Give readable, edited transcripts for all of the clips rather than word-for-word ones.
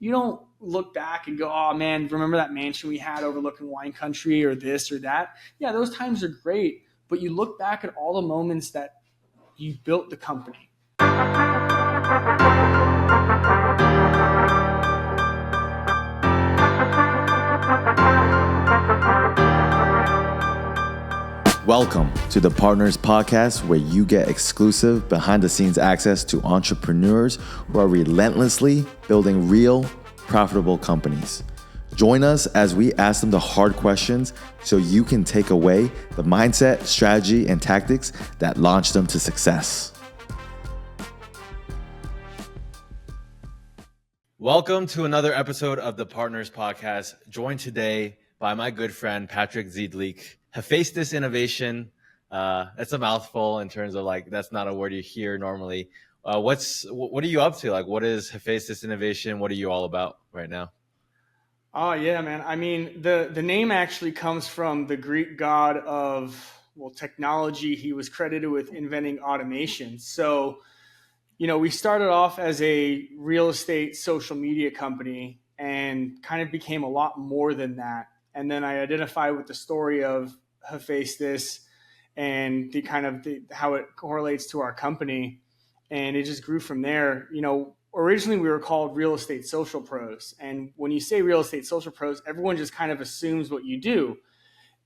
you don't look back and go, oh man, remember that mansion we had overlooking wine country or this or that? Yeah, those times are great, but you look back at all the moments that you built the company. Welcome to the Partners Podcast, where you get exclusive behind-the-scenes access to entrepreneurs who are relentlessly building real, profitable companies. Join us as we ask them the hard questions so you can take away the mindset, strategy, and tactics that launch them to success. Welcome to another episode of the Partners Podcast, joined today by my good friend, Patrick Szydlik. Hephaestus innovation. That's a mouthful in terms of that's not a word you hear normally. What are you up to? What is Hephaestus innovation? What are you all about right now? Oh yeah, man. I mean, the name actually comes from the Greek god of technology. He was credited with inventing automation. So, we started off as a real estate social media company and kind of became a lot more than that. And then I identified with the story of Hephaestus and how it correlates to our company. And it just grew from there. Originally we were called Real Estate Social Pros. And when you say Real Estate Social Pros, everyone just kind of assumes what you do.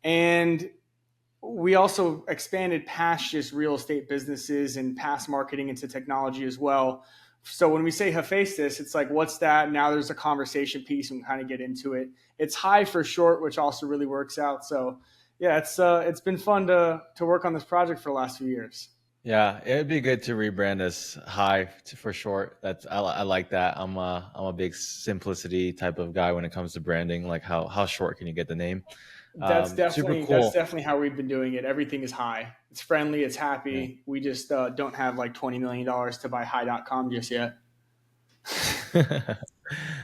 And we also expanded past just real estate businesses and past marketing into technology as well. So when we say Hephaestus, it's like, what's that? Now there's a conversation piece and we kind of get into it. It's high for short, which also really works out. So yeah, it's been fun to work on this project for the last few years. Yeah, it'd be good to rebrand as high for short. I like that. I'm a big simplicity type of guy when it comes to branding. Like how short can you get the name? That's definitely super cool. That's definitely how we've been doing it. Everything is high. It's friendly. It's happy. Yeah. We just don't have $20 million to buy high.com just yet.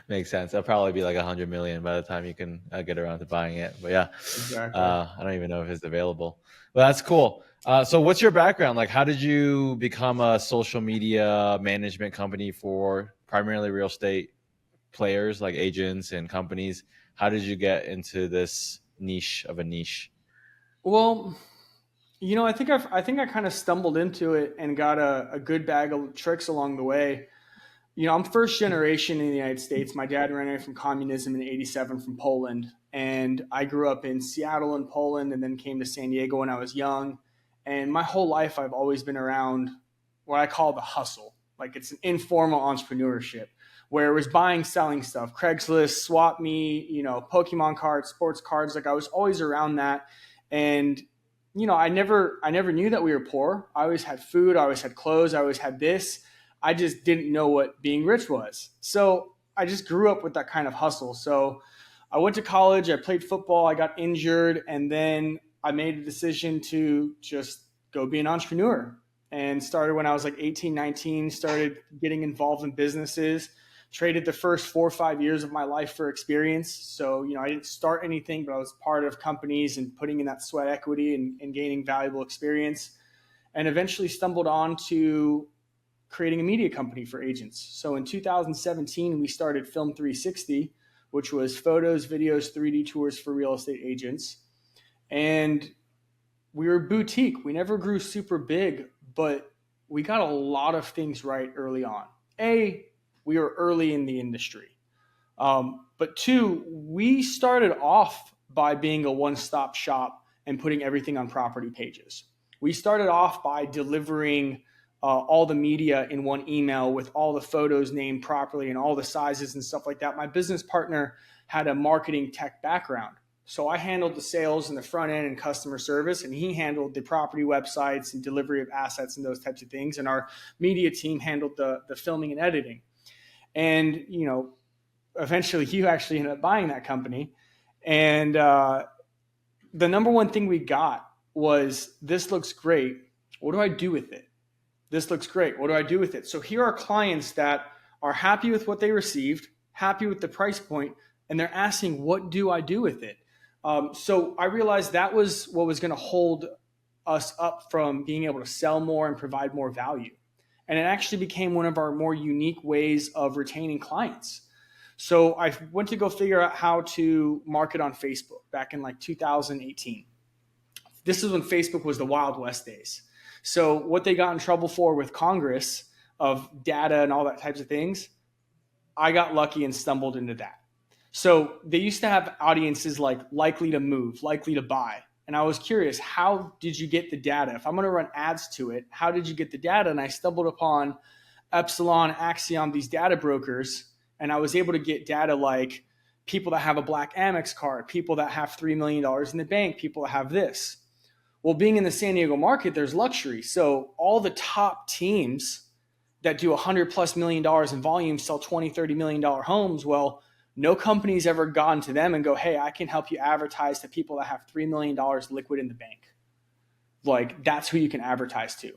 Makes sense. That'll probably be 100 million by the time you can get around to buying it. But yeah, exactly. I don't even know if it's available. But that's cool. So what's your background? How did you become a social media management company for primarily real estate players like agents and companies? How did you get into this niche of a niche? Well, I think I kind of stumbled into it and got a good bag of tricks along the way. I'm first generation in the United States. My dad ran away from communism in '87 from Poland. And I grew up in Seattle in Poland and then came to San Diego when I was young. And my whole life, I've always been around what I call the hustle. It's an informal entrepreneurship where it was buying, selling stuff, Craigslist, Swap Me, Pokemon cards, sports cards. I was always around that. And, I never knew that we were poor. I always had food. I always had clothes. I always had this. I just didn't know what being rich was. So I just grew up with that kind of hustle. So I went to college, I played football, I got injured, and then I made a decision to just go be an entrepreneur and started when I was 18, 19, started getting involved in businesses, traded the first 4 or 5 years of my life for experience. So, I didn't start anything, but I was part of companies and putting in that sweat equity and gaining valuable experience, and eventually stumbled on to creating a media company for agents. So in 2017, we started Film 360, which was photos, videos, 3D tours for real estate agents. And we were boutique. We never grew super big, but we got a lot of things right early on. A, we were early in the industry. But two, we started off by being a one-stop shop and putting everything on property pages. We started off by delivering all the media in one email with all the photos named properly and all the sizes and stuff like that. My business partner had a marketing tech background. So I handled the sales and the front end and customer service, and he handled the property websites and delivery of assets and those types of things. And our media team handled the filming and editing. And, eventually Hugh actually ended up buying that company. And the number one thing we got was, this looks great. What do I do with it? This looks great. What do I do with it? So here are clients that are happy with what they received, happy with the price point, and they're asking, what do I do with it? So I realized that was what was going to hold us up from being able to sell more and provide more value. And it actually became one of our more unique ways of retaining clients. So I went to go figure out how to market on Facebook back in like 2018. This is when Facebook was the Wild West days. So what they got in trouble for with Congress of data and all that types of things, I got lucky and stumbled into that. So they used to have audiences like likely to move, likely to buy. And I was curious, how did you get the data? If I'm going to run ads to it, how did you get the data? And I stumbled upon Epsilon, Axiom, these data brokers, and I was able to get data like people that have a black Amex card, people that have $3 million in the bank, people that have this. Well, being in the San Diego market, there's luxury. So all the top teams that do $100+ million in volume sell $20, $30 million homes. Well, no company's ever gone to them and go, hey, I can help you advertise to people that have $3 million liquid in the bank. Like, that's who you can advertise to,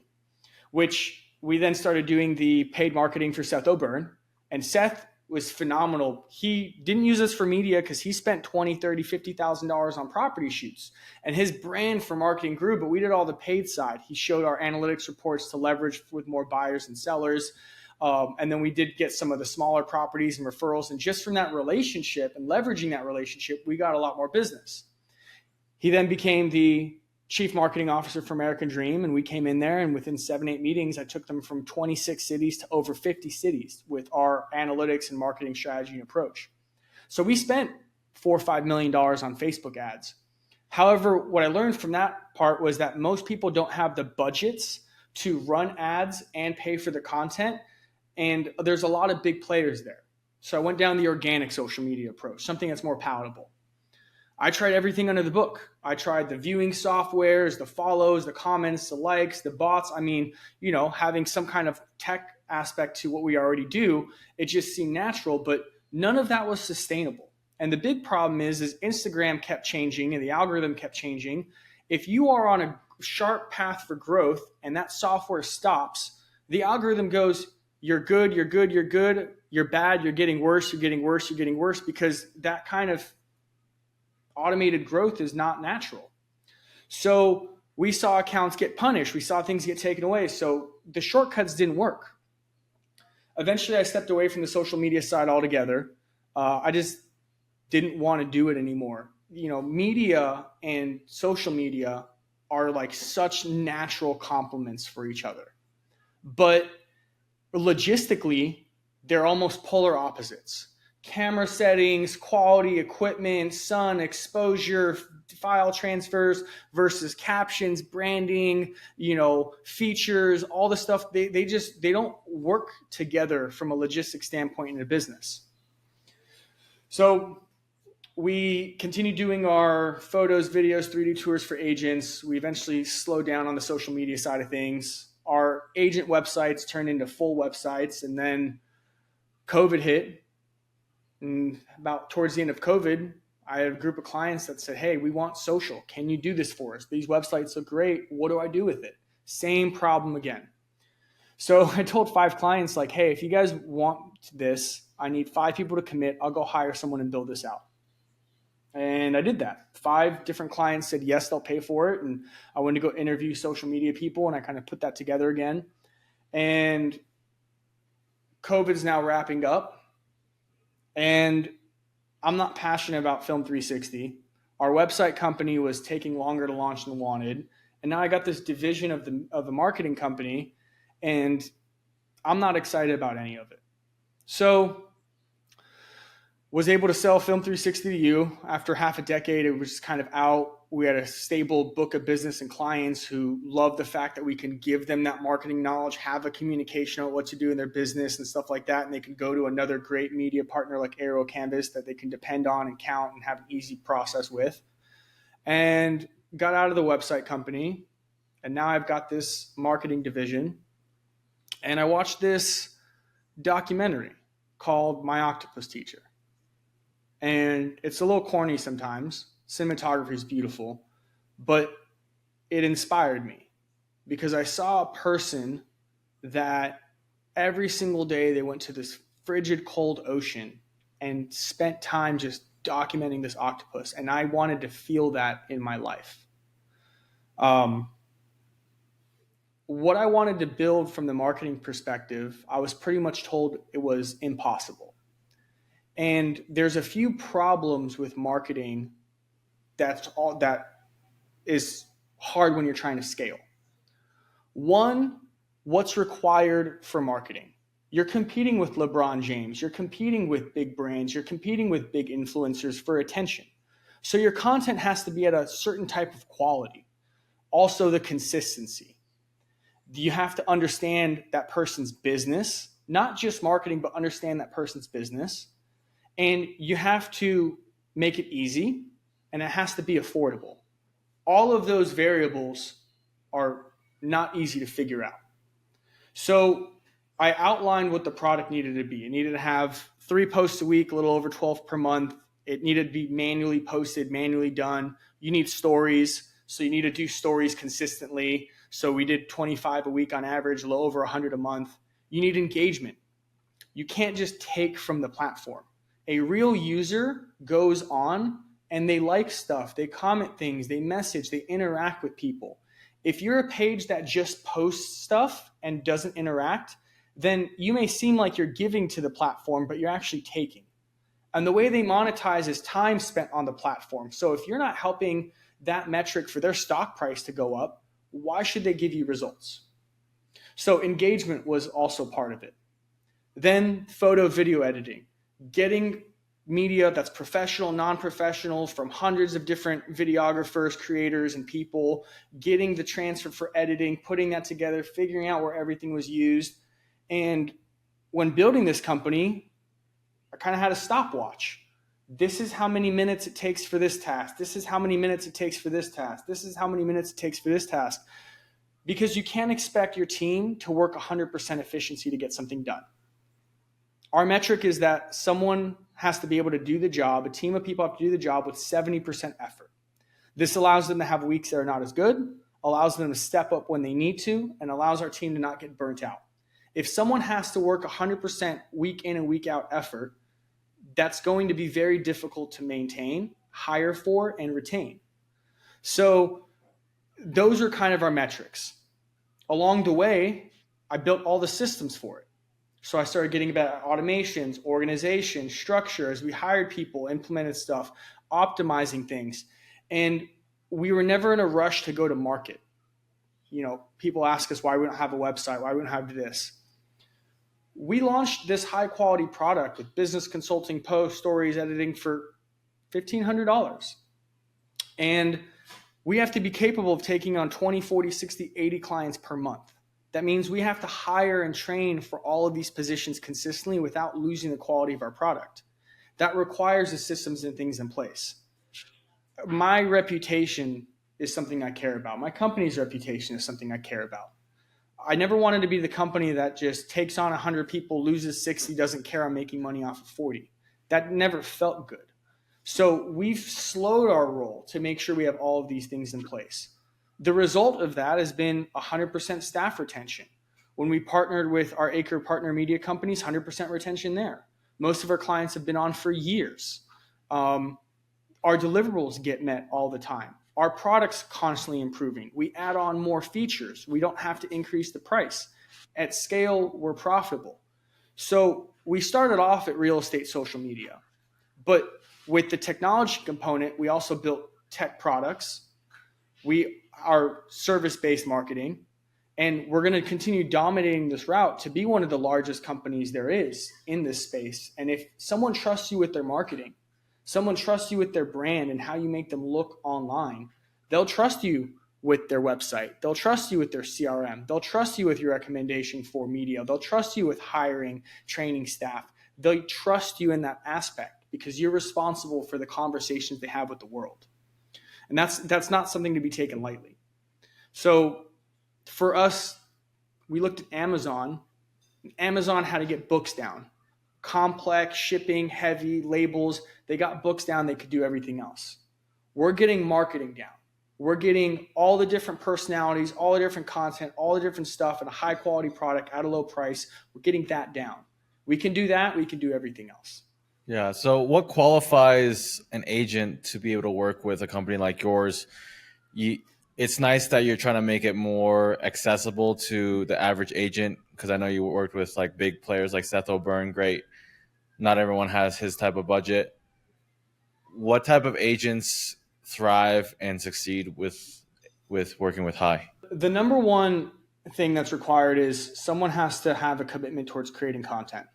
which we then started doing the paid marketing for Seth O'Byrne. And Seth was phenomenal. He didn't use us for media because he spent $20,000, $30,000, $50,000 on property shoots. And his brand for marketing grew, but we did all the paid side. He showed our analytics reports to leverage with more buyers and sellers. And then we did get some of the smaller properties and referrals. And just from that relationship and leveraging that relationship, we got a lot more business. He then became the chief marketing officer for American Dream. And we came in there, and within 7-8 meetings, I took them from 26 cities to over 50 cities with our analytics and marketing strategy and approach. So we spent $4 or $5 million on Facebook ads. However, what I learned from that part was that most people don't have the budgets to run ads and pay for the content. And there's a lot of big players there. So I went down the organic social media approach, something that's more palatable. I tried everything under the book. I tried the viewing softwares, the follows, the comments, the likes, the bots. I mean, having some kind of tech aspect to what we already do, it just seemed natural, but none of that was sustainable. And the big problem is Instagram kept changing and the algorithm kept changing. If you are on a sharp path for growth and that software stops, the algorithm goes, you're good, you're good, you're good, you're bad, you're getting worse, you're getting worse, you're getting worse, because that kind of automated growth is not natural. So we saw accounts get punished. We saw things get taken away. So the shortcuts didn't work. Eventually, I stepped away from the social media side altogether. I just didn't want to do it anymore. Media and social media are like such natural complements for each other. But logistically, they're almost polar opposites. Camera settings, quality, equipment, sun, exposure, file transfers versus captions, branding, features, all the stuff. They don't work together from a logistics standpoint in a business. So we continued doing our photos, videos, 3D tours for agents. We eventually slowed down on the social media side of things. Our agent websites turned into full websites, and then COVID hit. And about towards the end of COVID, I had a group of clients that said, hey, we want social. Can you do this for us? These websites look great. What do I do with it? Same problem again. So I told 5 clients, like, hey, if you guys want this, I need 5 people to commit. I'll go hire someone and build this out. And I did that. 5 different clients said, yes, they'll pay for it. And I went to go interview social media people, and I kind of put that together again. And COVID's now wrapping up. And I'm not passionate about Film 360. Our website company was taking longer to launch than wanted. And now I got this division of the marketing company, and I'm not excited about any of it. So was able to sell Film 360 to you. After half a decade, it was just kind of out. We had a stable book of business and clients who love the fact that we can give them that marketing knowledge, have a communication on what to do in their business and stuff like that. And they can go to another great media partner like Arrow Canvas that they can depend on and count and have an easy process with. And got out of the website company. And now I've got this marketing division. And I watched this documentary called My Octopus Teacher. And it's a little corny sometimes. Cinematography is beautiful, but it inspired me because I saw a person that every single day they went to this frigid, cold ocean and spent time just documenting this octopus. And I wanted to feel that in my life. What I wanted to build from the marketing perspective, I was pretty much told it was impossible. And there's a few problems with marketing that is hard when you're trying to scale. One, what's required for marketing? You're competing with LeBron James. You're competing with big brands. You're competing with big influencers for attention. So your content has to be at a certain type of quality. Also, the consistency. You have to understand that person's business, not just marketing, but understand that person's business. And you have to make it easy, and it has to be affordable. All of those variables are not easy to figure out. So I outlined what the product needed to be. It needed to have 3 posts a week, a little over 12 per month. It needed to be manually posted, manually done. You need stories, so you need to do stories consistently. So we did 25 a week on average, a little over 100 a month. You need engagement. You can't just take from the platform. A real user goes on and they like stuff, they comment things, they message, they interact with people. If you're a page that just posts stuff and doesn't interact, then you may seem like you're giving to the platform, but you're actually taking. And the way they monetize is time spent on the platform. So if you're not helping that metric for their stock price to go up, why should they give you results? So engagement was also part of it. Then photo video editing, getting media that's professional, non-professional from hundreds of different videographers, creators, and people, getting the transfer for editing, putting that together, figuring out where everything was used. And when building this company, I kind of had a stopwatch. This is how many minutes it takes for this task. This is how many minutes it takes for this task. This is how many minutes it takes for this task. Because you can't expect your team to work 100% efficiency to get something done. Our metric is that someone has to be able to do the job, a team of people have to do the job with 70% effort. This allows them to have weeks that are not as good, allows them to step up when they need to, and allows our team to not get burnt out. If someone has to work 100% week in and week out effort, that's going to be very difficult to maintain, hire for, and retain. So those are kind of our metrics. Along the way, I built all the systems for it. So I started getting about automations, organization, structure as we hired people, implemented stuff, optimizing things. And we were never in a rush to go to market. You know, people ask us why we don't have a website, why we don't have this. We launched this high quality product with business consulting, post, stories, editing for $1,500. And we have to be capable of taking on 20, 40, 60, 80 clients per month. That means we have to hire and train for all of these positions consistently without losing the quality of our product. That requires the systems and things in place. My reputation is something I care about. My company's reputation is something I care about. I never wanted to be the company that just takes on 100 people, loses 60, doesn't care I'm making money off of 40. That never felt good. So we've slowed our roll to make sure we have all of these things in place. The result of that has been 100% staff retention. When we partnered with our Acre partner media companies, 100% retention there. Most of our clients have been on for years. Our deliverables get met all the time. Our product's constantly improving. We add on more features. We don't have to increase the price. At scale, we're profitable. So we started off at real estate social media. But with the technology component, we also built tech products. We are service-based marketing, and we're going to continue dominating this route to be one of the largest companies there is in this space. And if someone trusts you with their marketing, someone trusts you with their brand and how you make them look online, they'll trust you with their website. They'll trust you with their CRM. They'll trust you with your recommendation for media. They'll trust you with hiring, training staff. They trust you in that aspect because you're responsible for the conversations they have with the world. And that's not something to be taken lightly. So for us, we looked at Amazon. Amazon had to get books down. Complex, shipping, heavy, labels. They got books down. They could do everything else. We're getting marketing down. We're getting all the different personalities, all the different content, all the different stuff in a high quality product at a low price. We're getting that down. We can do that. We can do everything else. Yeah. So what qualifies an agent to be able to work with a company like yours? It's nice that you're trying to make it more accessible to the average agent, because I know you worked with like big players like Seth O'Byrne, great not everyone has his type of budget. What type of agents thrive and succeed with working with high? The number one thing that's required is someone has to have a commitment towards creating content.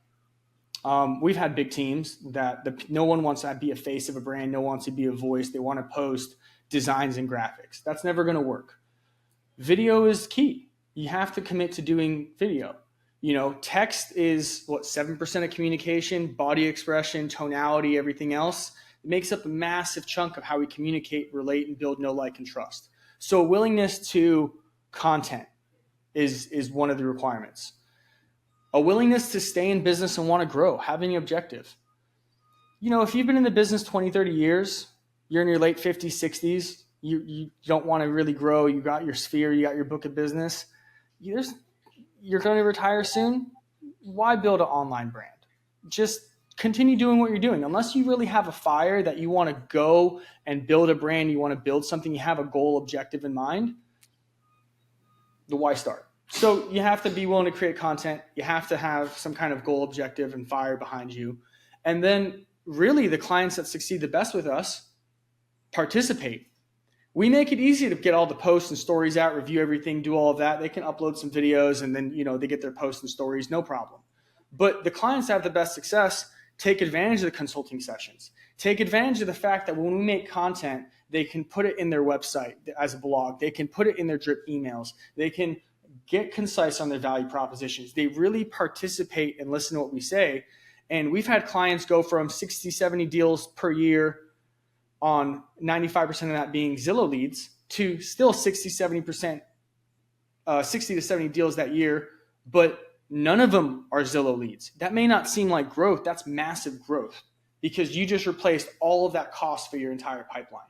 We've had big teams that no one wants to be a face of a brand. No one wants to be a voice. They want to post designs and graphics. That's never going to work. Video is key. You have to commit to doing video. Text is 7% of communication, body expression, tonality, everything else. It makes up a massive chunk of how we communicate, relate, and build know, like, and trust. So a willingness to content is one of the requirements. A willingness to stay in business and want to grow, having an objective. If you've been in the business 20, 30 years, you're in your late 50s, 60s, you don't want to really grow, you got your sphere, you got your book of business, you're going to retire soon, why build an online brand? Just continue doing what you're doing. Unless you really have a fire that you want to go and build a brand, you want to build something, you have a goal objective in mind, the why start? So you have to be willing to create content. You have to have some kind of goal objective and fire behind you. And then really the clients that succeed the best with us participate. We make it easy to get all the posts and stories out, review everything, do all of that. They can upload some videos and then, they get their posts and stories, no problem. But the clients that have the best success take advantage of the consulting sessions, take advantage of the fact that when we make content, they can put it in their website as a blog. They can put it in their drip emails. They can get concise on their value propositions. They really participate and listen to what we say. And we've had clients go from 60, 70 deals per year on 95% of that being Zillow leads to still 60 to 70 deals that year, but none of them are Zillow leads. That may not seem like growth. That's massive growth because you just replaced all of that cost for your entire pipeline.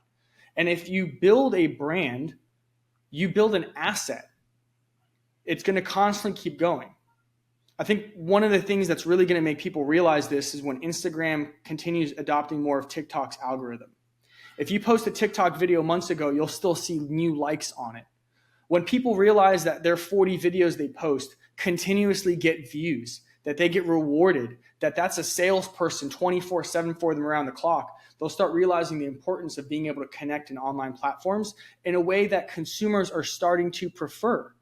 And if you build a brand, you build an asset. It's going to constantly keep going. I think one of the things that's really going to make people realize this is when Instagram continues adopting more of TikTok's algorithm. If you post a TikTok video months ago, you'll still see new likes on it. When people realize that their 40 videos they post continuously get views, that they get rewarded, that's a salesperson 24/7 for them around the clock, they'll start realizing the importance of being able to connect in online platforms in a way that consumers are starting to prefer.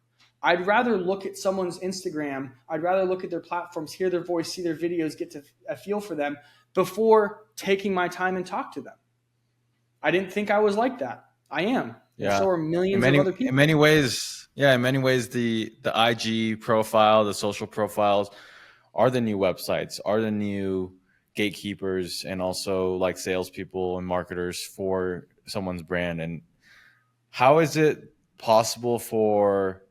I'd rather look at someone's Instagram. I'd rather look at their platforms, hear their voice, see their videos, get to a feel for them before taking my time and talk to them. I didn't think I was like that. I am. Yeah. And so are millions of other people. In many ways, the IG profile, the social profiles are the new websites, are the new gatekeepers, and also like salespeople and marketers for someone's brand. And how is it possible for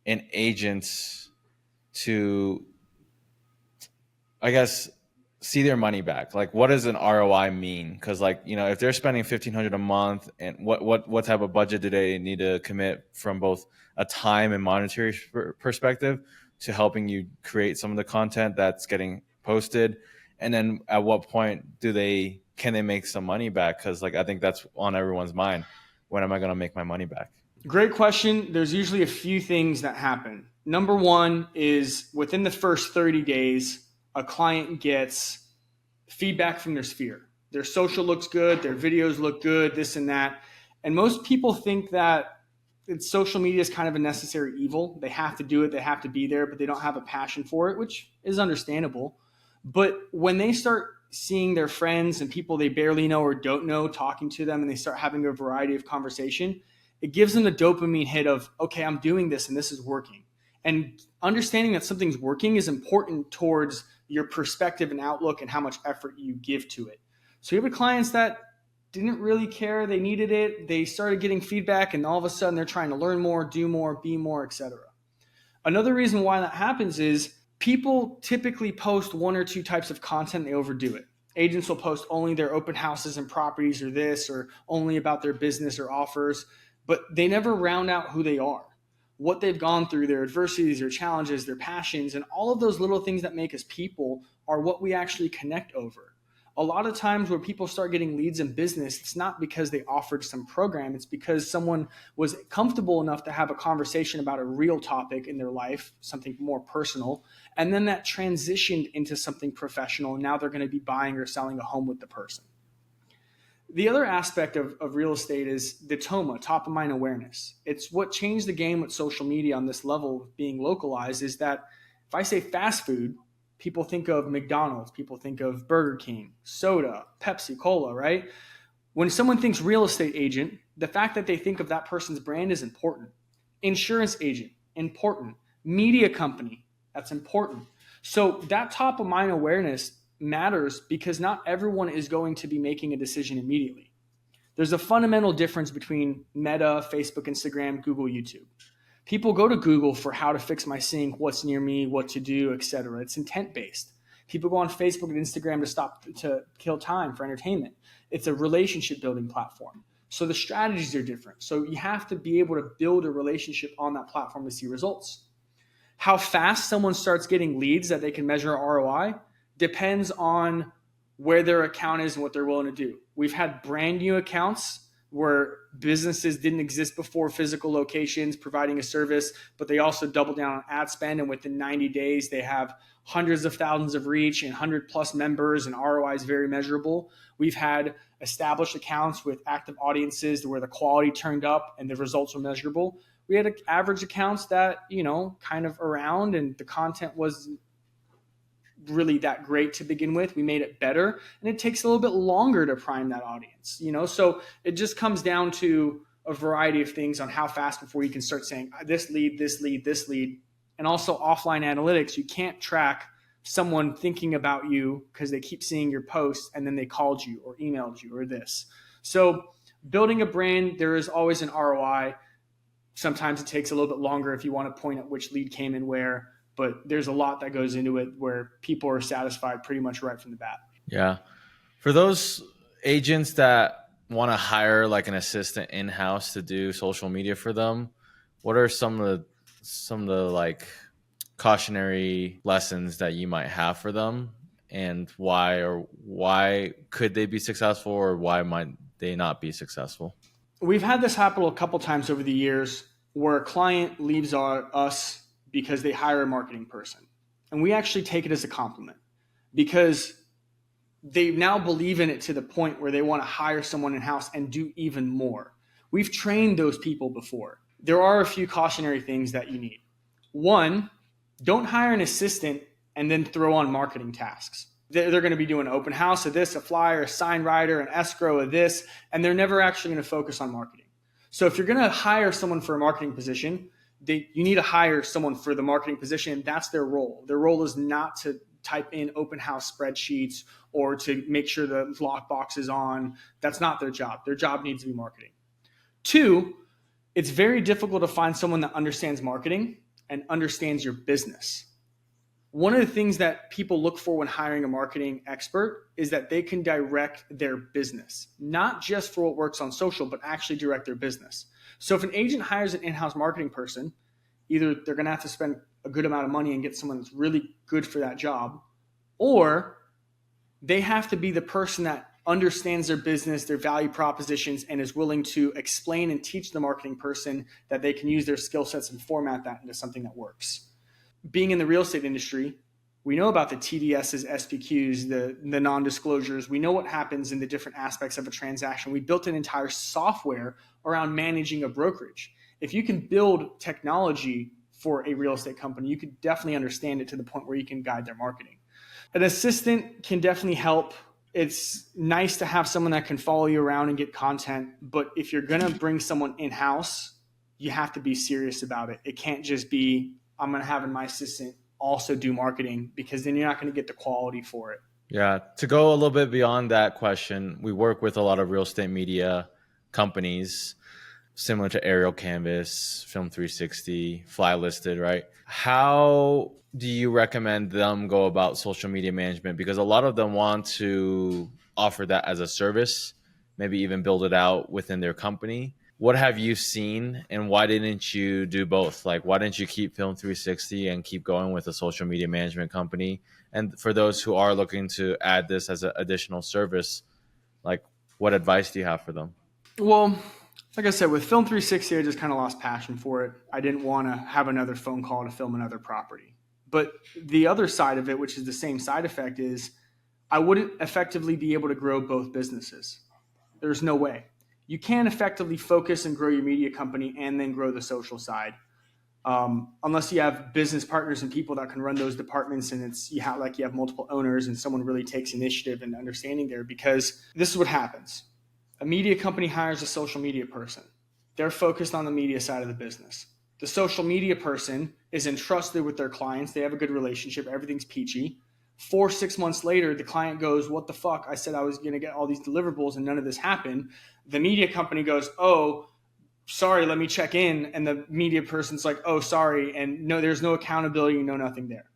an agent to, I guess, see their money back? Like, what does an ROI mean? Because, if they're spending $1,500 a month, and what type of budget do they need to commit from both a time and monetary perspective to helping you create some of the content that's getting posted? And then at what point can they make some money back? Because I think that's on everyone's mind. When am I going to make my money back? Great question. There's usually a few things that happen. Number one is within the first 30 days, a client gets feedback from their sphere. Their social looks good, their videos look good, this and that. And most people think that social media is kind of a necessary evil. They have to do it, they have to be there, but they don't have a passion for it, which is understandable. But when they start seeing their friends and people they barely know or don't know talking to them, and they start having a variety of conversation, it gives them the dopamine hit of, okay, I'm doing this and this is working. And understanding that something's working is important towards your perspective and outlook and how much effort you give to it. So you have clients that didn't really care, they needed it, they started getting feedback, and all of a sudden they're trying to learn more, do more, be more, etc. Another reason why that happens is people typically post one or two types of content, they overdo it. Agents will post only their open houses and properties or this, or only about their business or offers, but they never round out who they are, what they've gone through, their adversities, their challenges, their passions, and all of those little things that make us people are what we actually connect over. A lot of times where people start getting leads in business, it's not because they offered some program. It's because someone was comfortable enough to have a conversation about a real topic in their life, something more personal. And then that transitioned into something professional. And now they're going to be buying or selling a home with the person. The other aspect of real estate is the TOMA, top of mind awareness. It's what changed the game with social media on this level of being localized is that if I say fast food, people think of McDonald's, people think of Burger King, soda, Pepsi, Cola, right? When someone thinks real estate agent, the fact that they think of that person's brand is important. Insurance agent, important. Media company, that's important. So that top of mind awareness matters because not everyone is going to be making a decision immediately. There's a fundamental difference between Meta, Facebook, Instagram, Google, YouTube. People go to Google for how to fix my sink, what's near me, what to do, etc. It's intent based. People go on Facebook and Instagram to kill time for entertainment. It's a relationship building platform. So the strategies are different. So you have to be able to build a relationship on that platform to see results. How fast someone starts getting leads that they can measure ROI depends on where their account is and what they're willing to do. We've had brand new accounts where businesses didn't exist before, physical locations providing a service, but they also double down on ad spend. And within 90 days, they have hundreds of thousands of reach and 100+ members, and ROI is very measurable. We've had established accounts with active audiences where the quality turned up and the results were measurable. We had average accounts that, kind of around, and the content was really that great to begin with. We made it better, and it takes a little bit longer to prime that audience, so it just comes down to a variety of things on how fast before you can start saying this lead, this lead, this lead. And also offline analytics, you can't track someone thinking about you because they keep seeing your posts and then they called you or emailed you or this. So building a brand, there is always an ROI. Sometimes it takes a little bit longer if you want to point at which lead came in where, but there's a lot that goes into it where people are satisfied pretty much right from the bat. Yeah. For those agents that want to hire like an assistant in-house to do social media for them, what are some of the like cautionary lessons that you might have for them, and why could they be successful, or why might they not be successful? We've had this happen a couple times over the years where a client leaves us because they hire a marketing person. And we actually take it as a compliment because they now believe in it to the point where they want to hire someone in-house and do even more. We've trained those people before. There are a few cautionary things that you need. One, don't hire an assistant and then throw on marketing tasks. They're going to be doing an open house of this, a flyer, a sign writer, an escrow of this, and they're never actually going to focus on marketing. So if you're going to hire someone for a marketing position, you need to hire someone for the marketing position. That's their role. Their role is not to type in open house spreadsheets or to make sure the lockbox is on. That's not their job. Their job needs to be marketing. Two, it's very difficult to find someone that understands marketing and understands your business. One of the things that people look for when hiring a marketing expert is that they can direct their business, not just for what works on social, but actually direct their business. So if an agent hires an in-house marketing person, either they're going to have to spend a good amount of money and get someone that's really good for that job, or they have to be the person that understands their business, their value propositions, and is willing to explain and teach the marketing person that they can use their skill sets and format that into something that works. Being in the real estate industry, we know about the TDSs, SPQs, the non-disclosures. We know what happens in the different aspects of a transaction. We built an entire software around managing a brokerage. If you can build technology for a real estate company, you could definitely understand it to the point where you can guide their marketing. An assistant can definitely help. It's nice to have someone that can follow you around and get content, but if you're going to bring someone in-house, you have to be serious about it. It can't just be, I'm going to have my assistant also do marketing, because then you're not going to get the quality for it. Yeah. To go a little bit beyond that question, we work with a lot of real estate media companies similar to Aerial Canvas, Film 360, Fly Listed, right? How do you recommend them go about social media management? Because a lot of them want to offer that as a service, maybe even build it out within their company. What have you seen, and why didn't you do both? Like, why didn't you keep Film 360 and keep going with a social media management company And for those who are looking to add this as an additional service, like what advice do you have for them? Well, like I said, with Film 360, I just kind of lost passion for it. I didn't want to have another phone call to film another property. But the other side of it, which is the same side effect, is I wouldn't effectively be able to grow both businesses. There's no way. You can't effectively focus and grow your media company and then grow the social side. Unless you have business partners and people that can run those departments, and you have multiple owners and someone really takes initiative and understanding there. Because this is what happens: a media company hires a social media person. They're focused on the media side of the business. The social media person is entrusted with their clients. They have a good relationship. Everything's peachy. 4-6 months later, the client goes, "What the fuck? I said I was going to get all these deliverables and none of this happened." The media company goes, "Oh, sorry, let me check in." And the media person's like, "Oh, sorry." And no, there's no accountability, no nothing there.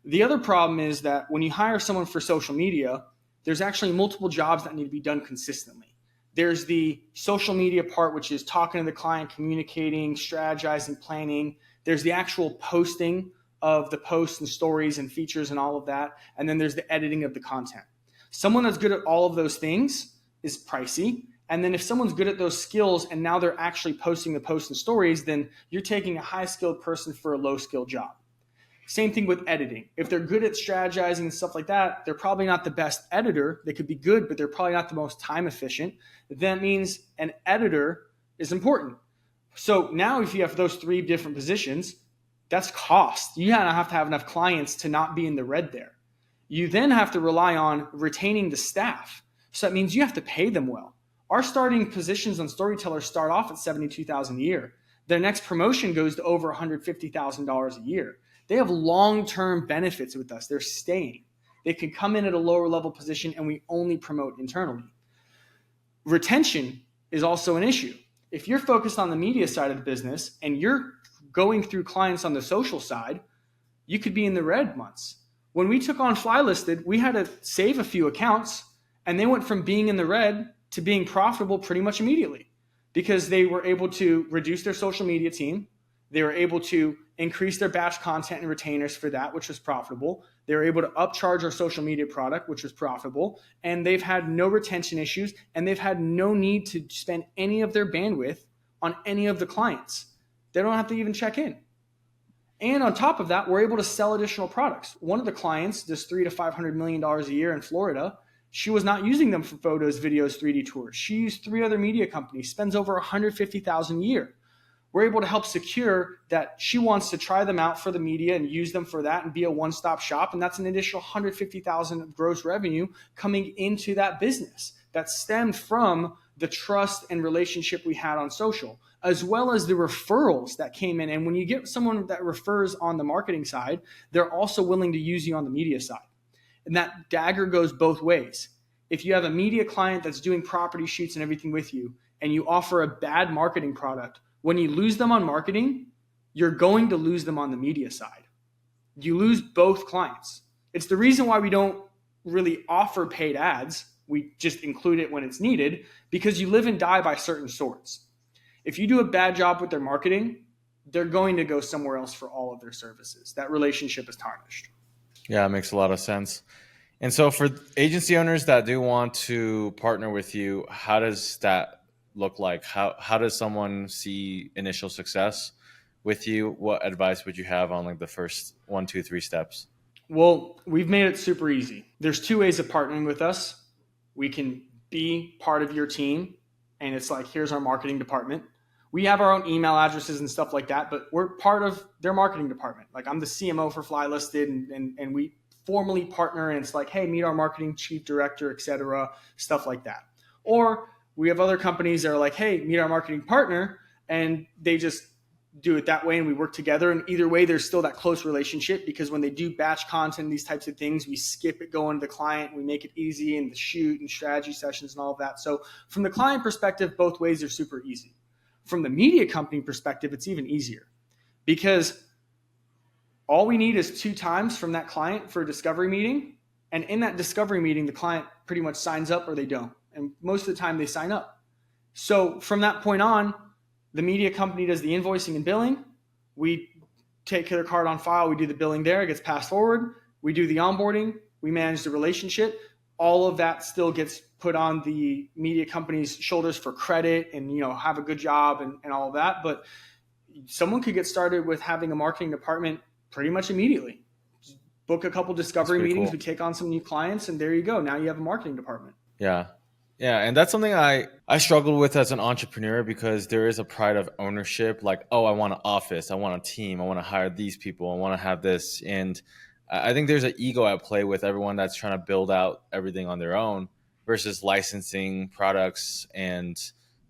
The other problem is that when you hire someone for social media, there's actually multiple jobs that need to be done consistently. There's the social media part, which is talking to the client, communicating, strategizing, planning. There's the actual posting of the posts and stories and features and all of that. And then there's the editing of the content. Someone that's good at all of those things is pricey. And then if someone's good at those skills and now they're actually posting the posts and stories, then you're taking a high-skilled person for a low-skilled job. Same thing with editing. If they're good at strategizing and stuff like that, they're probably not the best editor. They could be good, but they're probably not the most time efficient. That means an editor is important. So now if you have those 3 different positions, that's cost. You have to have enough clients to not be in the red there. You then have to rely on retaining the staff. So that means you have to pay them well. Our starting positions on storytellers start off at $72,000 a year. Their next promotion goes to over $150,000 a year. They have long-term benefits with us. They're staying. They can come in at a lower level position and we only promote internally. Retention is also an issue. If you're focused on the media side of the business and you're going through clients on the social side, you could be in the red months. When we took on Fly Listed, we had to save a few accounts and they went from being in the red to being profitable pretty much immediately because they were able to reduce their social media team. They were able to increase their batch content and retainers for that, which was profitable. They were able to upcharge our social media product, which was profitable. And they've had no retention issues and they've had no need to spend any of their bandwidth on any of the clients. They don't have to even check in. And on top of that, we're able to sell additional products. One of the clients does $300 to $500 million a year in Florida. She was not using them for photos, videos, 3D tours. She used 3 other media companies, spends over $150,000 a year. We're able to help secure that she wants to try them out for the media and use them for that and be a one-stop shop. And that's an additional $150,000 of gross revenue coming into that business that stemmed from the trust and relationship we had on social, as well as the referrals that came in. And when you get someone that refers on the marketing side, they're also willing to use you on the media side. And that dagger goes both ways. If you have a media client that's doing property shoots and everything with you, and you offer a bad marketing product, when you lose them on marketing, you're going to lose them on the media side. You lose both clients. It's the reason why we don't really offer paid ads. We just include it when it's needed because you live and die by certain swords. If you do a bad job with their marketing, they're going to go somewhere else for all of their services. That relationship is tarnished. Yeah, it makes a lot of sense. And so for agency owners that do want to partner with you, how does that look like? How does someone see initial success with you? What advice would you have on like the first 1, 2, 3 steps? Well, we've made it super easy. There's 2 ways of partnering with us. We can be part of your team and it's like, here's our marketing department. We have our own email addresses and stuff like that, but we're part of their marketing department. Like I'm the CMO for Fly Listed and we formally partner and it's like, hey, meet our marketing chief director, et cetera, stuff like that. Or we have other companies that are like, hey, meet our marketing partner, and they just do it that way and we work together. And either way, there's still that close relationship because when they do batch content, these types of things, we skip it going to the client, we make it easy and the shoot and strategy sessions and all of that. So from the client perspective, both ways are super easy. From the media company perspective, it's even easier because all we need is 2 times from that client for a discovery meeting. And in that discovery meeting, the client pretty much signs up or they don't. And most of the time they sign up. So from that point on, the media company does the invoicing and billing. We take their card on file. We do the billing there. It gets passed forward. We do the onboarding, we manage the relationship. All of that still gets put on the media company's shoulders for credit and, have a good job and all of that. But someone could get started with having a marketing department pretty much immediately. Just book a couple discovery meetings, cool. We take on some new clients, and there you go. Now you have a marketing department. Yeah. Yeah. And that's something I struggled with as an entrepreneur, because there is a pride of ownership. Like, oh, I want an office. I want a team. I want to hire these people. I want to have this. And I think there's an ego at play with everyone that's trying to build out everything on their own versus licensing products and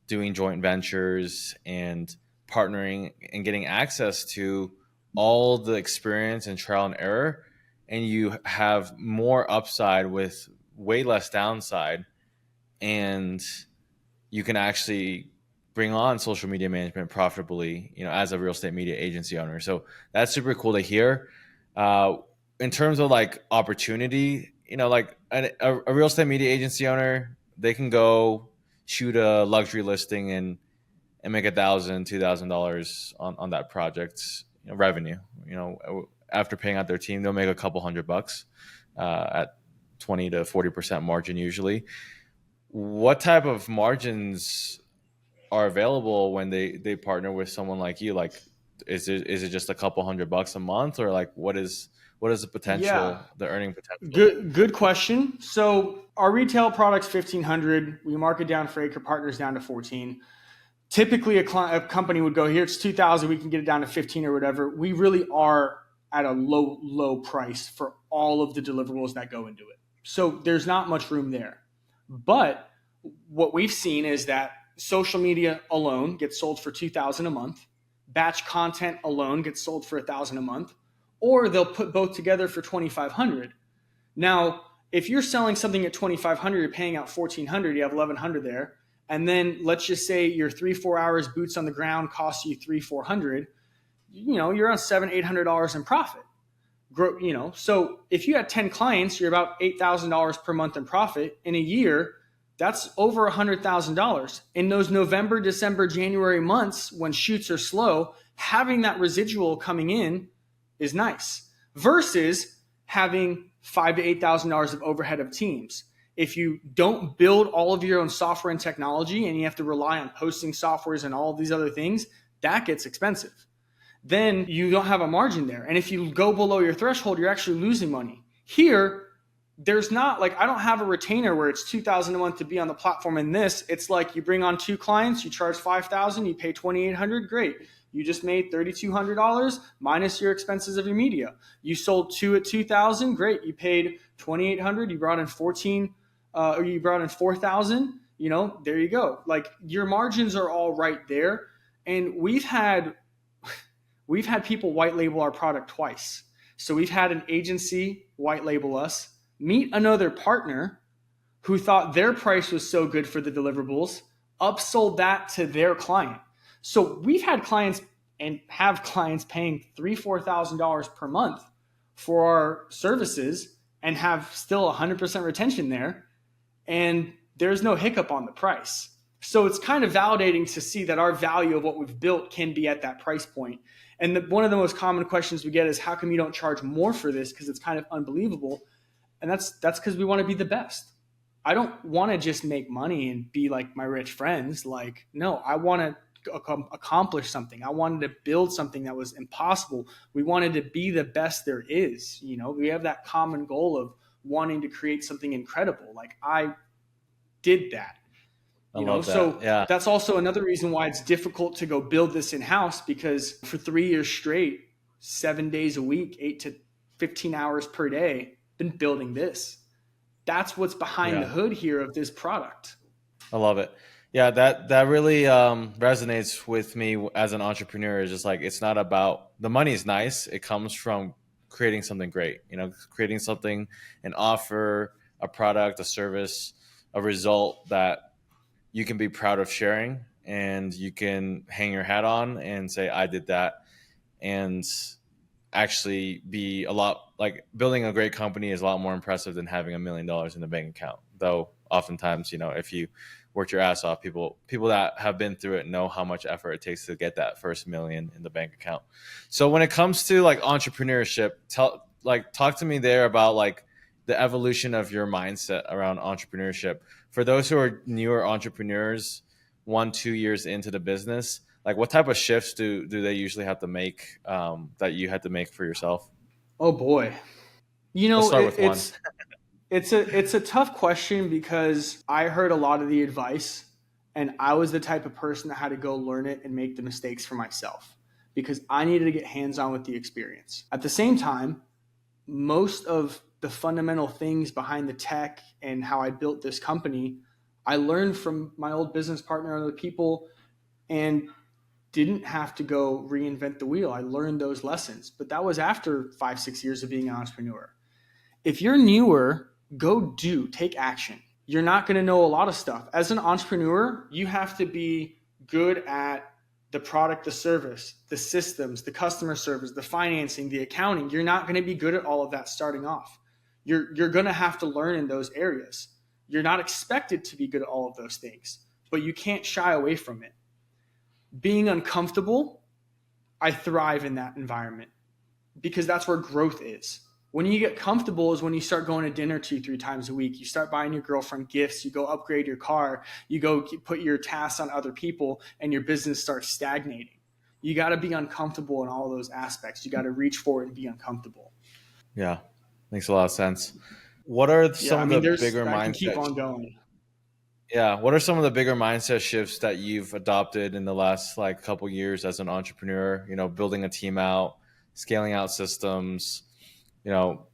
doing joint ventures and partnering and getting access to all the experience and trial and error. And you have more upside with way less downside. And you can actually bring on social media management profitably, as a real estate media agency owner. So that's super cool to hear. In terms of like opportunity, like a real estate media agency owner, they can go shoot a luxury listing and make $1,000, $2,000 on that project revenue. After paying out their team, they'll make a couple $100 at 20 to 40% margin usually. What type of margins are available when they partner with someone like you? Like, is it just a couple $100 a month, or like what is the potential, the earning potential? Good question. So our retail product's $1,500. We mark it down for Acre Partners down to $14. Typically, a company would go, here it's $2,000. We can get it down to $15 or whatever. We really are at a low price for all of the deliverables that go into it. So there's not much room there. But what we've seen is that social media alone gets sold for $2,000 a month. Batch content alone gets sold for $1,000 a month. Or they'll put both together for $2,500. Now, if you're selling something at $2,500, you're paying out $1,400, you have $1,100 there. And then let's just say your 3-4 hours boots on the ground costs you $300-400. You're on $700-800 in profit. So if you had 10 clients, you're about $8,000 per month in profit. In a year, that's over $100,000. In those November, December, January months when shoots are slow, having that residual coming in is nice versus having $5,000 to $8,000 of overhead of teams. If you don't build all of your own software and technology and you have to rely on posting softwares and all these other things, that gets expensive. Then you don't have a margin there. And if you go below your threshold, you're actually losing money. Here, there's not like, I don't have a retainer where it's $2,000 a month to be on the platform. In this, it's like you bring on 2 clients, you charge $5,000, you pay $2,800, great. You just made $3,200 minus your expenses of your media. You sold 2 at $2,000, great. You paid $2,800, you brought in 14, or you brought in 4,000. There you go. Like, your margins are all right there. And we've had people white label our product twice. So we've had an agency white label us, meet another partner who thought their price was so good for the deliverables, upsold that to their client. So we've had clients and have clients paying $3,000-4,000 per month for our services and have still 100% retention there. And there's no hiccup on the price. So it's kind of validating to see that our value of what we've built can be at that price point. And one of the most common questions we get is, how come you don't charge more for this? Because it's kind of unbelievable. And that's because we want to be the best. I don't want to just make money and be like my rich friends. Like, no, I want to accomplish something. I wanted to build something that was impossible. We wanted to be the best there is. We have that common goal of wanting to create something incredible. Like, I did that. So yeah. That's also another reason why it's difficult to go build this in-house, because for 3 years straight, 7 days a week, 8 to 15 hours per day, been building this. That's what's behind the hood here of this product. I love it. Yeah, that really resonates with me as an entrepreneur. It's just like, it's not about, the money is nice. It comes from creating something great, creating something, an offer, a product, a service, a result that you can be proud of sharing, and you can hang your hat on and say, I did that. And actually be a lot, like, building a great company is a lot more impressive than having $1 million in the bank account. Though oftentimes, if you worked your ass off, people that have been through it know how much effort it takes to get that first $1 million in the bank account. So when it comes to like entrepreneurship, like talk to me there about like the evolution of your mindset around entrepreneurship. For those who are newer entrepreneurs, 1-2 years into the business, like what type of shifts do they usually have to make, that you had to make for yourself? Oh boy. Let's start with one. It's a tough question because I heard a lot of the advice and I was the type of person that had to go learn it and make the mistakes for myself because I needed to get hands-on with the experience. At the same time, most of the fundamental things behind the tech and how I built this company, I learned from my old business partner and other people and didn't have to go reinvent the wheel. I learned those lessons, but that was after 5-6 years of being an entrepreneur. If you're newer, take action. You're not going to know a lot of stuff. As an entrepreneur, you have to be good at the product, the service, the systems, the customer service, the financing, the accounting. You're not going to be good at all of that starting off. You're going to have to learn in those areas. You're not expected to be good at all of those things, but you can't shy away from it. Being uncomfortable, I thrive in that environment because that's where growth is. When you get comfortable is when you start going to dinner 2-3 times a week. You start buying your girlfriend gifts. You go upgrade your car. You go put your tasks on other people and your business starts stagnating. You got to be uncomfortable in all those aspects. You got to reach for it and be uncomfortable. Yeah, makes a lot of sense. What are Yeah, some I of mean, the bigger I can keep mindset? on going. Yeah, what are some of the bigger mindset shifts that you've adopted in the last like couple years as an entrepreneur? You know, building a team out, scaling out systems. You know,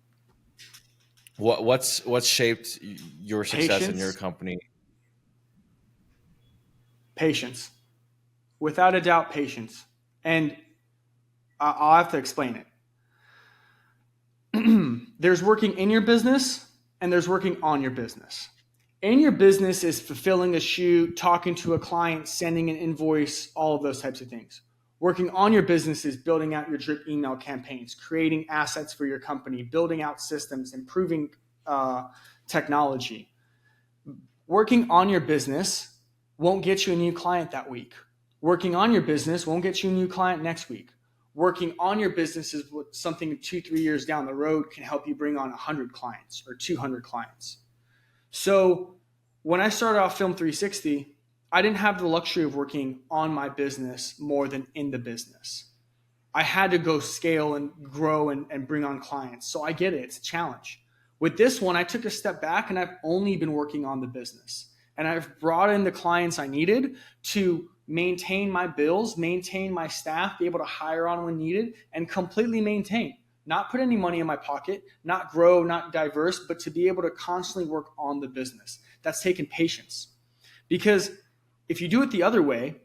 what's shaped your success in your Patience, company? patience, without a doubt, patience. And I'll have to explain it. There's working in your business and there's working on your business. In your business is fulfilling a shoot, talking to a client, sending an invoice, all of those types of things. Working on your business is building out your drip email campaigns, creating assets for your company, building out systems, improving technology. Working on your business won't get you a new client that week. Working on your business won't get you a new client next week. Working on your business is something 2-3 years down the road can help you bring on 100 clients or 200 clients. So when I started off Film 360, I didn't have the luxury of working on my business more than in the business. I had to go scale and grow and bring on clients. So I get it. It's a challenge. With this one, I took a step back and I've only been working on the business. And I've brought in the clients I needed to maintain my bills, maintain my staff, be able to hire on when needed, and completely maintain. Not put any money in my pocket, not grow, not diverse, but to be able to constantly work on the business. That's taken patience. Because if you do it the other way,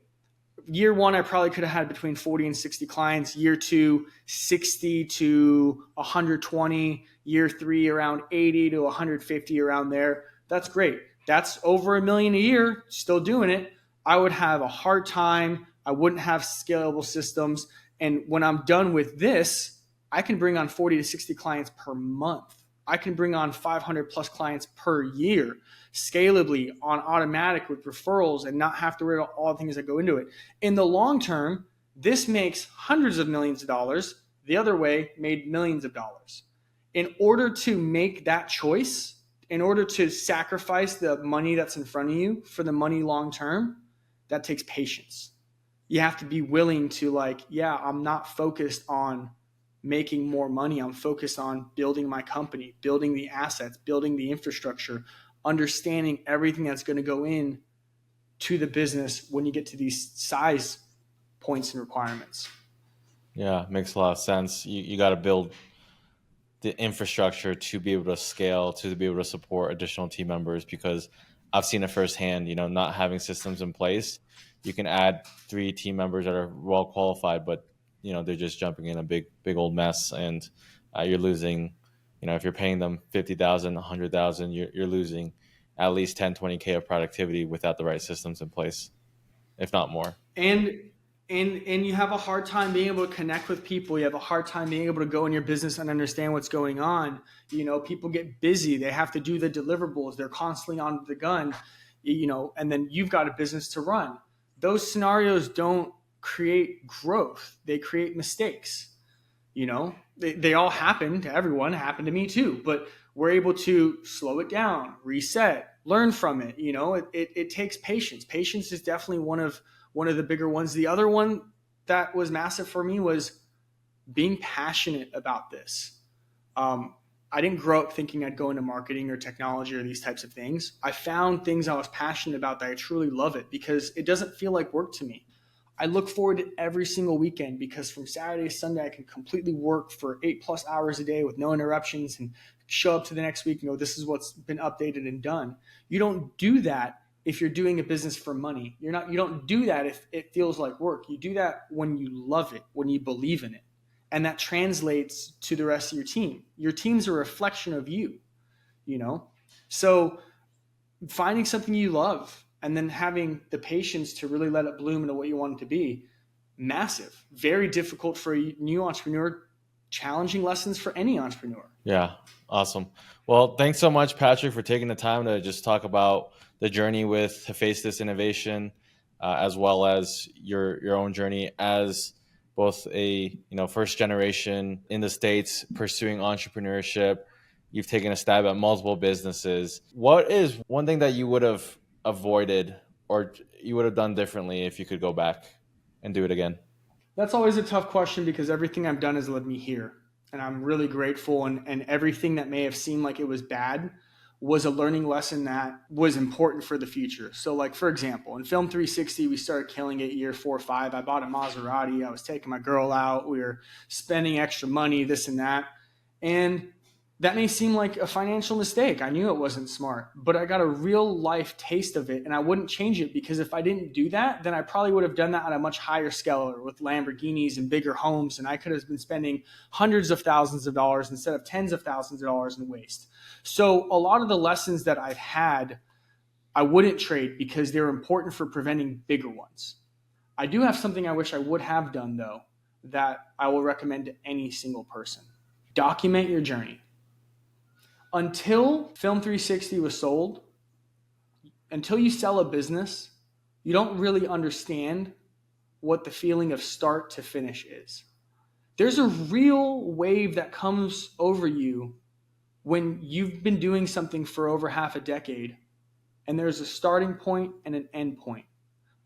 year one, I probably could have had between 40 and 60 clients. Year two, 60 to 120. Year three, around 80 to 150, around there. That's great. That's over $1 million a year, still doing it. I would have a hard time. I wouldn't have scalable systems. And when I'm done with this, I can bring on 40 to 60 clients per month. I can bring on 500 plus clients per year, scalably on automatic with referrals and not have to worry about all the things that go into it. In the long term, this makes hundreds of millions of dollars. The other way made millions of dollars. In order to make that choice, in order to sacrifice the money that's in front of you for the money long term, that takes patience. You have to be willing to like, yeah, I'm not focused on making more money. I'm focused on building my company, building the assets, building the infrastructure, understanding everything that's going to go in to the business when you get to these size points and requirements. Yeah, makes a lot of sense. You got to build the infrastructure to be able to scale, to be able to support additional team members, because I've seen it firsthand. You know, not having systems in place, you can add 3 team members that are well qualified, but you know they're just jumping in a big old mess, and you're losing. You know, if you're paying them 50,000, 100,000, you're losing at least 10, 20K of productivity without the right systems in place, if not more. And and you have a hard time being able to connect with people. You have a hard time being able to go in your business and understand what's going on. You know, people get busy. They have to do the deliverables. They're constantly on the gun, you know, and then you've got a business to run. Those scenarios don't create growth. They create mistakes. They all happen to everyone, happened to me too, but we're able to slow it down, reset, learn from it. It takes patience. Patience is definitely one of the bigger ones. The other one that was massive for me was being passionate about this. I didn't grow up thinking I'd go into marketing or technology or these types of things. I found things I was passionate about that I truly love it because it doesn't feel like work to me. I look forward to every single weekend because from Saturday to Sunday, I can completely work for 8+ hours a day with no interruptions and show up to the next week and go, this is what's been updated and done. You don't do that if you're doing a business for money. You don't do that if it feels like work. You do that when you love it, when you believe in it. And that translates to the rest of your team. Your team's a reflection of you, you know? So finding something you love and then having the patience to really let it bloom into what you want it to be, massive. Very difficult for a new entrepreneur, challenging lessons for any entrepreneur. Yeah, awesome. Well, thanks so much, Patrick, for taking the time to just talk about the journey with to face this innovation, as well as your own journey as both a first generation in the States pursuing entrepreneurship. You've taken a stab at multiple businesses. What is one thing that you would have avoided or you would have done differently if you could go back and do it again? That's always a tough question because everything I've done has led me here. And I'm really grateful. And everything that may have seemed like it was bad was a learning lesson that was important for the future. So, like, for example, in Film 360, we started killing it year 4 or 5. I bought a Maserati. I was taking my girl out. We were spending extra money, this and that. And that may seem like a financial mistake. I knew it wasn't smart, but I got a real life taste of it and I wouldn't change it because if I didn't do that, then I probably would have done that on a much higher scale or with Lamborghinis and bigger homes. And I could have been spending hundreds of thousands of dollars instead of tens of thousands of dollars in waste. So a lot of the lessons that I've had, I wouldn't trade because they're important for preventing bigger ones. I do have something I wish I would have done though, that I will recommend to any single person. Document your journey. Until Film 360 was sold, until you sell a business, you don't really understand what the feeling of start to finish is. There's a real wave that comes over you when you've been doing something for over half a decade, and there's a starting point and an end point.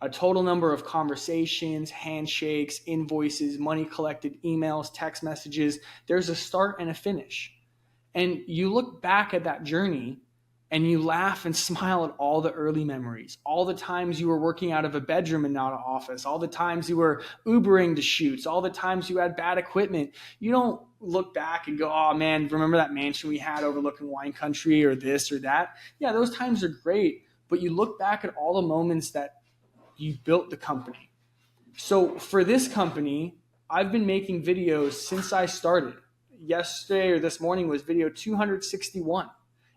A total number of conversations, handshakes, invoices, money collected, emails, text messages. There's a start and a finish. And you look back at that journey and you laugh and smile at all the early memories, all the times you were working out of a bedroom and not an office, all the times you were Ubering to shoots, all the times you had bad equipment. You don't look back and go, oh man, remember that mansion we had overlooking wine country or this or that? Yeah, those times are great, but you look back at all the moments that you built the company. So for this company, I've been making videos since I started. Yesterday or this morning was video 261.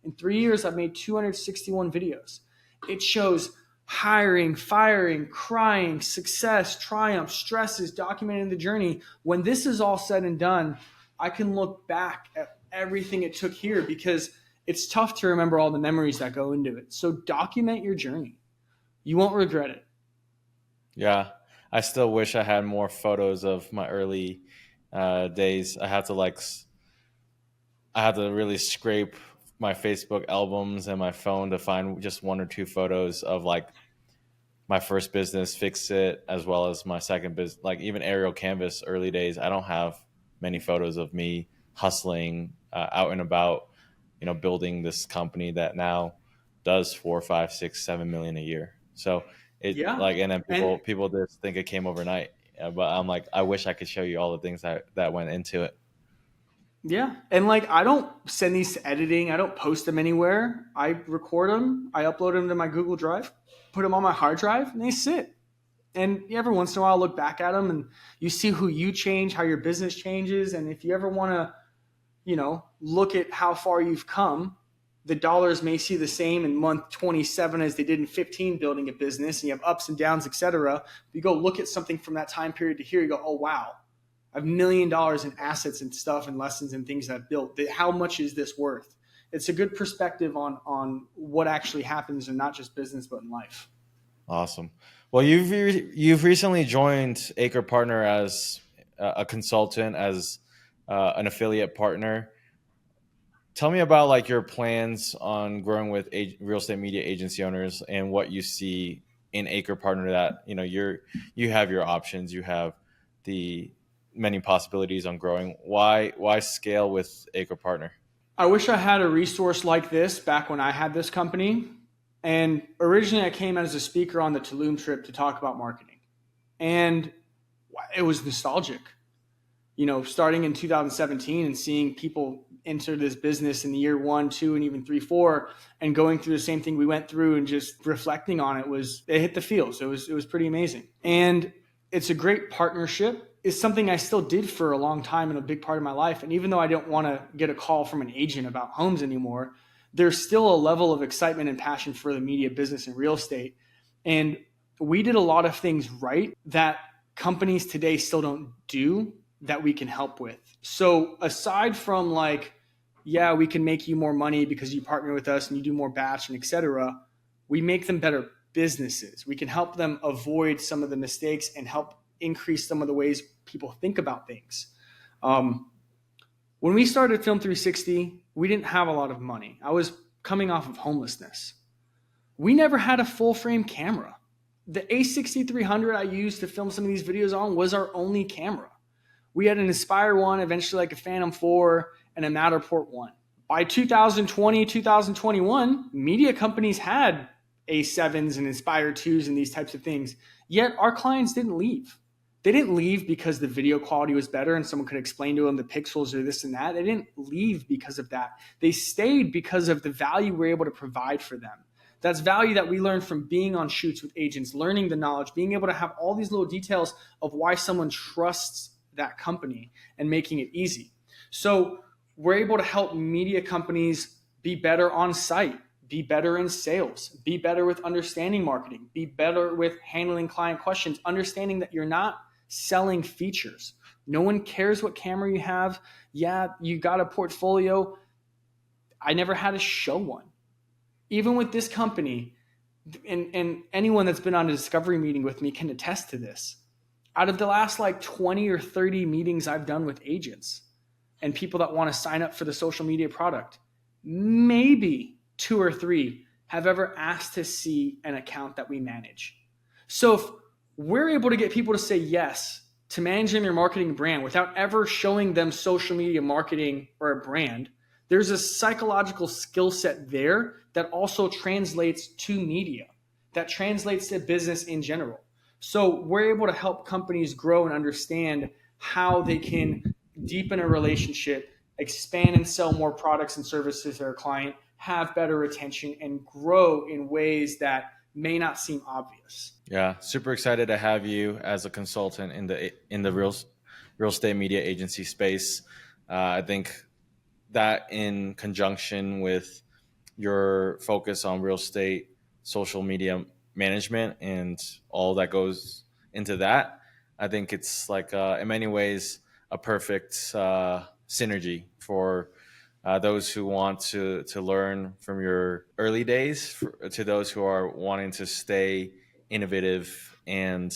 In 3 years, I've made 261 videos. It shows hiring, firing, crying, success, triumph, stresses, documenting the journey. When this is all said and done, I can look back at everything it took here because it's tough to remember all the memories that go into it. So document your journey. You won't regret it. Yeah, I still wish I had more photos of my early days. I had to really scrape my Facebook albums and my phone to find just one or two photos of like my first business, Fix It, as well as my second business, like even Aerial Canvas early days. I don't have many photos of me hustling out and about, building this company that now does 4, 5, 6, 7 million a year. So and then people just think it came overnight. But I'm like, I wish I could show you all the things that went into it. Yeah. And like, I don't send these to editing. I don't post them anywhere. I record them. I upload them to my Google Drive, put them on my hard drive, and they sit. And every once in a while, I look back at them and you see who you change, how your business changes. And if you ever want to, look at how far you've come, the dollars may see the same in month 27 as they did in 15 building a business, and you have ups and downs, etc. You go look at something from that time period to here, you go, oh, wow, I have $1 million in assets and stuff and lessons and things that I've built. How much is this worth? It's a good perspective on what actually happens in not just business, but in life. Awesome. Well, you've recently joined Acre Partner as a consultant, as an affiliate partner. Tell me about like your plans on growing with real estate media agency owners and what you see in Acre Partner that, you know, you have your options, you have the many possibilities on growing. Why scale with Acre Partner? I wish I had a resource like this back when I had this company. And originally, I came as a speaker on the Tulum trip to talk about marketing. And it was nostalgic, starting in 2017 and seeing people enter this business in the year 1, 2, and even 3, 4, and going through the same thing we went through and just reflecting on it hit the feels. It was pretty amazing. And it's a great partnership. It's something I still did for a long time and a big part of my life. And even though I don't want to get a call from an agent about homes anymore, there's still a level of excitement and passion for the media business and real estate. And we did a lot of things right that companies today still don't do that we can help with. So aside from like, yeah, we can make you more money because you partner with us and you do more batch and et cetera, we make them better businesses. We can help them avoid some of the mistakes and help increase some of the ways people think about things. When we started Film 360, we didn't have a lot of money. I was coming off of homelessness. We never had a full frame camera. The A6300 I used to film some of these videos on was our only camera. We had an Inspire 1, eventually like a Phantom 4, and a Matterport 1. By 2020, 2021, media companies had A7s and Inspire 2s and these types of things. Yet our clients didn't leave. They didn't leave because the video quality was better and someone could explain to them the pixels or this and that. They didn't leave because of that. They stayed because of the value we're able to provide for them. That's value that we learned from being on shoots with agents, learning the knowledge, being able to have all these little details of why someone trusts that company and making it easy. So we're able to help media companies be better on site, be better in sales, be better with understanding marketing, be better with handling client questions, understanding that you're not selling features. No one cares what camera you have. Yeah, you got a portfolio. I never had to show one. Even with this company, and anyone that's been on a discovery meeting with me can attest to this. Out of the last like 20 or 30 meetings I've done with agents and people that want to sign up for the social media product, maybe 2 or 3 have ever asked to see an account that we manage. So if we're able to get people to say yes to managing their marketing brand without ever showing them social media marketing or a brand, there's a psychological skill set there that also translates to media, that translates to business in general. So we're able to help companies grow and understand how they can deepen a relationship, expand and sell more products and services to their client, have better retention, and grow in ways that may not seem obvious. Yeah, super excited to have you as a consultant in the real estate media agency space. I think that in conjunction with your focus on real estate, social media management, and all that goes into that, I think it's like in many ways a perfect synergy for those who want to learn from your early days to those who are wanting to stay innovative and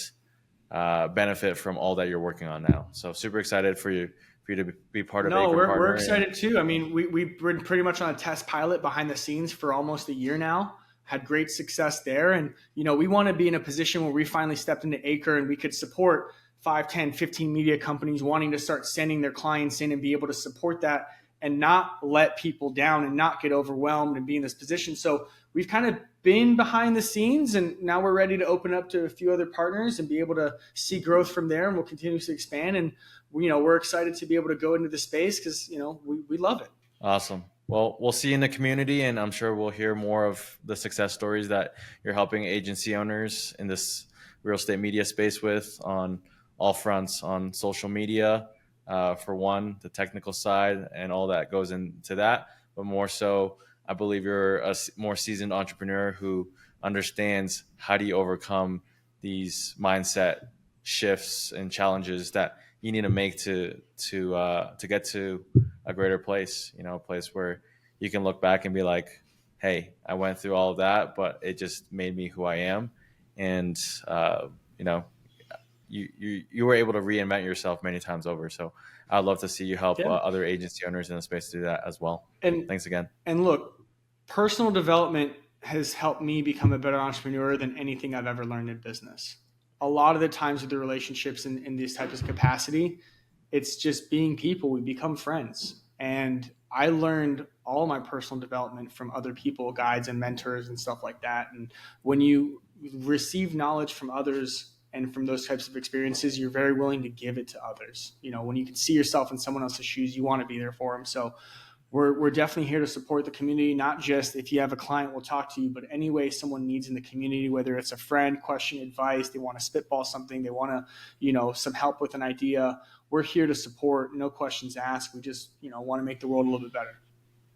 benefit from all that you're working on now. So super excited for you to be part of Acre Partner. We're excited too. I mean, we've been pretty much on a test pilot behind the scenes for almost a year now. Had great success there. And, we want to be in a position where we finally stepped into Acre and we could support 5, 10, 15 media companies wanting to start sending their clients in and be able to support that and not let people down and not get overwhelmed and be in this position. So we've kind of been behind the scenes and now we're ready to open up to a few other partners and be able to see growth from there, and we'll continue to expand. And, we're excited to be able to go into the space because, we love it. Awesome. Well, we'll see you in the community, and I'm sure we'll hear more of the success stories that you're helping agency owners in this real estate media space with on all fronts, on social media, for one, the technical side and all that goes into that. But more so, I believe you're a more seasoned entrepreneur who understands how do you overcome these mindset shifts and challenges that you need to make to get to a greater place, a place where you can look back and be like, hey, I went through all of that, but it just made me who I am. And, you were able to reinvent yourself many times over. So I'd love to see you help Yeah. other agency owners in the space do that as well. And Thanks again. and look, personal development has helped me become a better entrepreneur than anything I've ever learned in business. A lot of the times with the relationships in these types of capacity, it's just being people. We become friends. And I learned all my personal development from other people, guides and mentors and stuff like that. And when you receive knowledge from others and from those types of experiences, you're very willing to give it to others. You know, when you can see yourself in someone else's shoes, you want to be there for them. So we're definitely here to support the community, not just if you have a client, we'll talk to you, but any way someone needs in the community, whether it's a friend, question, advice, they want to spitball something, they want to, some help with an idea. We're here to support, no questions asked. We just, want to make the world a little bit better.